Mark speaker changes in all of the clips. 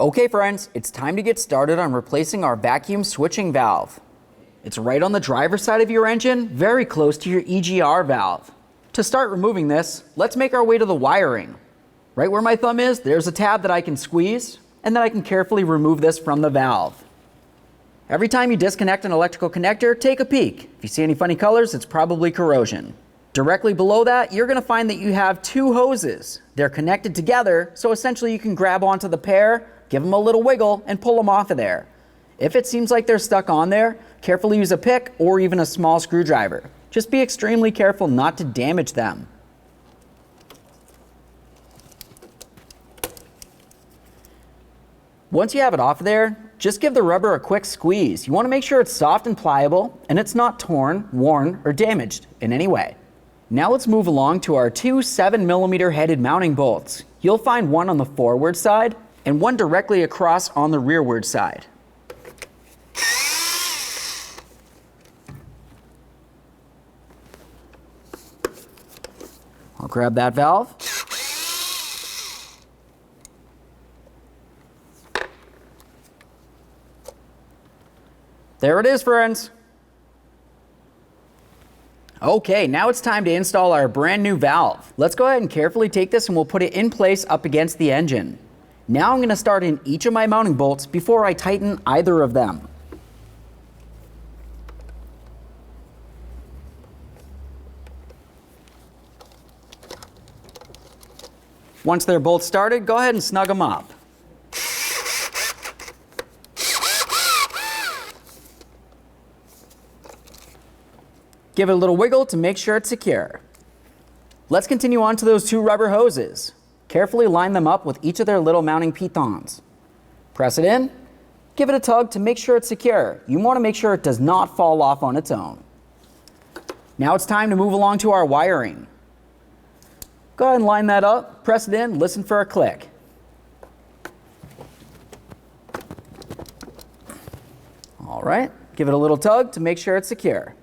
Speaker 1: Okay friends, it's time to get started on replacing our vacuum switching valve. It's right on the driver's side of your engine, very close to your EGR valve. To start removing this, let's make our way to the wiring. Right where my thumb is, there's a tab that I can squeeze, and then I can carefully remove this from the valve. Every time you disconnect an electrical connector, take a peek. If you see any funny colors, it's probably corrosion. Directly below that, you're going to find that you have two hoses. They're connected together, so essentially you can grab onto the pair, give them a little wiggle, and pull them off of there. If it seems like they're stuck on there, carefully use a pick or even a small screwdriver. Just be extremely careful not to damage them. Once you have it off of there, just give the rubber a quick squeeze. You want to make sure it's soft and pliable, and it's not torn, worn, or damaged in any way. Now let's move along to our two 7mm headed mounting bolts. You'll find one on the forward side and one directly across on the rearward side. I'll grab that valve. There it is, friends. Okay, now it's time to install our brand new valve. Let's go ahead and carefully take this and we'll put it in place up against the engine. Now I'm going to start in each of my mounting bolts before I tighten either of them. Once they're both started, go ahead and snug them up. Give it a little wiggle to make sure it's secure. Let's continue on to those two rubber hoses. Carefully line them up with each of their little mounting pitons. Press it in, give it a tug to make sure it's secure. You want to make sure it does not fall off on its own. Now it's time to move along to our wiring. Go ahead and line that up, press it in, listen for a click. All right, give it a little tug to make sure it's secure.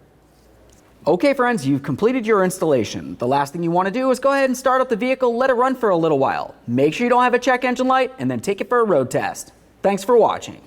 Speaker 1: Okay friends, you've completed your installation. The last thing you want to do is go ahead and start up the vehicle, let it run for a little while. Make sure you don't have a check engine light, and then take it for a road test. Thanks for watching.